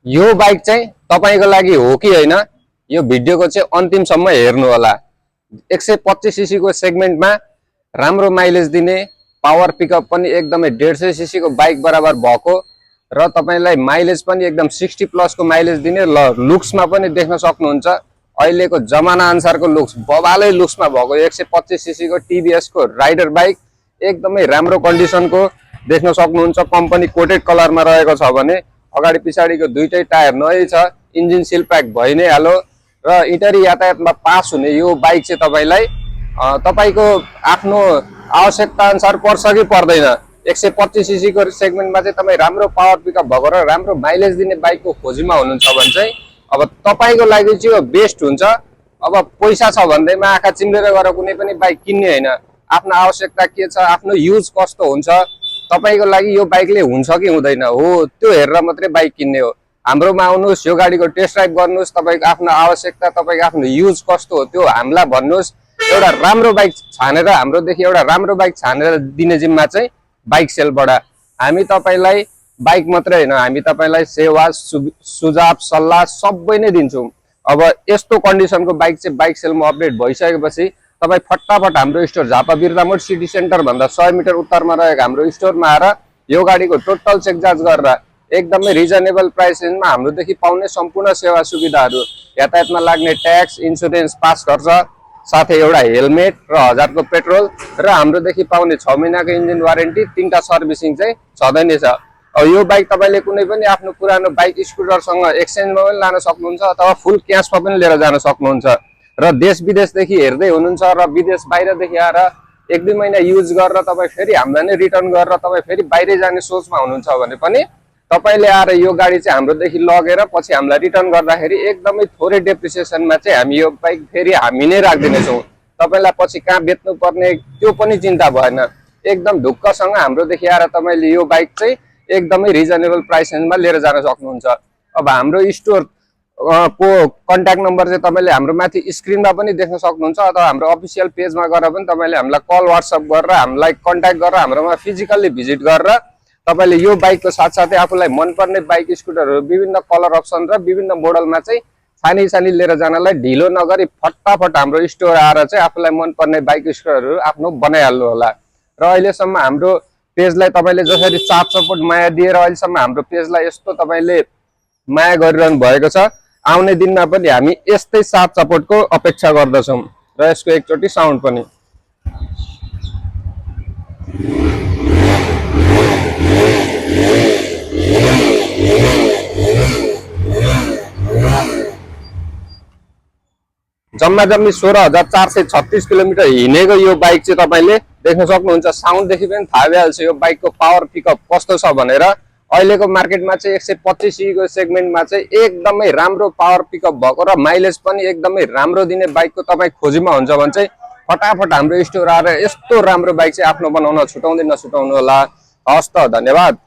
यो बाइक चाहिँ तपाईको लागि हो कि हैन यो भिडियोको चाहिँ अन्तिमसम्म हेर्नु होला। 125 सीसी को सेगमेन्टमा राम्रो माइलेज दिने पावर पिकअप पनि एकदमै 150 सीसी को बाइक बराबर भएको र तपाईलाई माइलेज पनि एकदम 60 प्लस को माइलेज दिने लुक्समा पनि देख्न सक्नुहुन्छ। अहिलेको जमाना अनुसारको लुक्स बबालै लुक्समा भएको 125 सीसी को टिभीएस को राइडर बाइक एकदमै राम्रो कन्डिसनको देख्न सक्नुहुन्छ। कम्पनी कोटेड कलरमा रहेको छ भने अगाडि पछाडिको दुईटै टायर नयाँ छ, इन्जिन सिल प्याक भइ नै हाल्यो र इटरी यातायातमा पास हुने यो बाइक चाहिँ तपाईलाई तपाईको आफ्नो आवश्यकता अनुसार पर्छ कि पर्दैन। 125 सीसी को सेगमेन्टमा चाहिँ तपाई राम्रो पावर पिकअप भएको र राम्रो माइलेज दिने बाइकको खोजीमा हुनुहुन्छ भने चाहिँ अब तपाईको लागि चाहिँ यो बेस्ट हुन्छ। अब पैसा छ भन्दैमा आँखा चिम्लेर गएर कुनै पनि बाइक किन्ने हैन। आफ्नो आवश्यकता के छ, आफ्नो युज कस्तो हुन्छ, तपाईको लागि यो बाइकले हुन्छ कि हुँदैन हो त्यो हेरेर मात्रै बाइक किन्ने हो। हाम्रोमा आउनुस्, यो गाडीको टेस्ट ड्राइभ गर्नुस्, तपाईको आफ्नो आवश्यकता, तपाईको आफ्नो युज कस्तो हो त्यो हामीलाई भन्नुस्। एउटा राम्रो बाइक छानेर हाम्रोदेखि एउटा राम्रो बाइक छानेर दिने जिम्मा चाहिँ बाइक सेलबाट। हामी तपाईलाई बाइक मात्रै हैन, हामी तपाईलाई सेवा सुझाव सल्लाह सबै नै दिन्छौँ। अब यस्तो कन्डिसनको बाइक चाहिँ बाइक सेलमा अपडेट भइसकेपछि तपाई फटाफट हाम्रो store Jhapa Birtamod city centre भन्दा 100 मिटर उत्तरमा रहेको हाम्रो स्टोरमा आएर यो गाडीको टोटल चेक जाँच गरेर एकदमै रिजनेबल प्राइसमा हाम्रोदेखि पाउने सम्पूर्ण सेवा सुविधाहरू, यातायातमा लाग्ने ट्याक्स, इन्सुरेन्स, पास खर्च, साथै एउटा हेलमेट र 1000 को पेट्रोल र हाम्रोदेखि पाउने 6 महिनाको इन्जिन वारेन्टी, 3टा सर्भिसिङ चाहिँ छँदै नै छ। अब यो बाइक तपाईले कुनै पनि आफ्नो पुरानो बाइक स्कुटरसँग एक्सचेन्जमा पनि लान सक्नुहुन्छ अथवा फुल क्याशमा पनि लिएर जान सक्नुहुन्छ। र देश विदेशदेखि हेर्दै हुनुहुन्छ र विदेश बाहिरदेखि आएर 1-2 महिना युज गरेर तपाई फेरि हामीलाई नै रिटर्न गरेर तपाई फेरि बाहिरै जाने सोचमा हुनुहुन्छ भने पनि तपाईले आएर यो गाडी चाहिँ हाम्रोदेखि लगेर पछि हामीलाई रिटर्न गर्दाखेरि एकदमै थोरै डेप्रिसिएसनमा चाहिँ हामी यो बाइक फेरि हामी नै राख्दिनेछौँ। तपाईलाई पछि कहाँ बेच्नु पर्ने त्यो पनि चिन्ता भएन। एकदम ढुक्कसँग हाम्रोदेखि आएर तपाईले यो बाइक चाहिँ एकदमै रिजनेबल प्राइसमा लिएर जान सक्नुहुन्छ। अब हाम्रो स्टोर को कन्ट्याक्ट नम्बर चाहिँ तपाईले हाम्रो माथि स्क्रिनमा पनि देख्न सक्नुहुन्छ अथवा हाम्रो अफिसियल पेजमा गएर पनि तपाईले हामीलाई कल व्हाट्सएप गरेर हामीलाई कन्ट्याक्ट गरेर हाम्रोमा फिजिकल्ली भिजिट गरेर तपाईले यो बाइकको साथसाथै आफूलाई मनपर्ने बाइक स्कुटरहरू विभिन्न कलर अप्सन र विभिन्न मोडलमा चाहिँ छानी लिएर जानलाई ढिलो नगरी फटाफट हाम्रो स्टोर आएर चाहिँ आफूलाई मनपर्ने बाइक स्कुटरहरू आफ्नो बनाइहाल्नु होला। र अहिलेसम्म हाम्रो पेजलाई तपाईले जसरी साथ सपोर्ट माया दिएर अहिलेसम्म हाम्रो पेजलाई यस्तो तपाईले माया गरिरहनु भएको छ, आउने दिनमा पनि हामी यस्तै साथ सपोर्टको अपेक्षा गर्दछौँ। र यसको एकचोटि साउन्ड पनि जम्मी 16,436 किलोमिटर हिँडेको यो बाइक चाहिँ तपाईले देख्न सक्नुहुन्छ। साउन्डदेखि पनि थाहा भइहाल्छ यो बाइकको पावर पिकअप कस्तो छ भनेर। अहिलेको मार्केटमा चाहिँ 125 सीसी को सेगमेन्टमा चाहिँ एकदमै राम्रो पावर पिकअप भएको र माइलेज पनि एकदमै राम्रो दिने बाइकको तपाई खोजीमा हुन्छ भने चाहिँ फटाफट हाम्रो स्टोर आएर यस्तो राम्रो बाइक चाहिँ आफ्नो बनाउन छुटाउँदै नछुटाउनु होला। हस् त, धन्यवाद।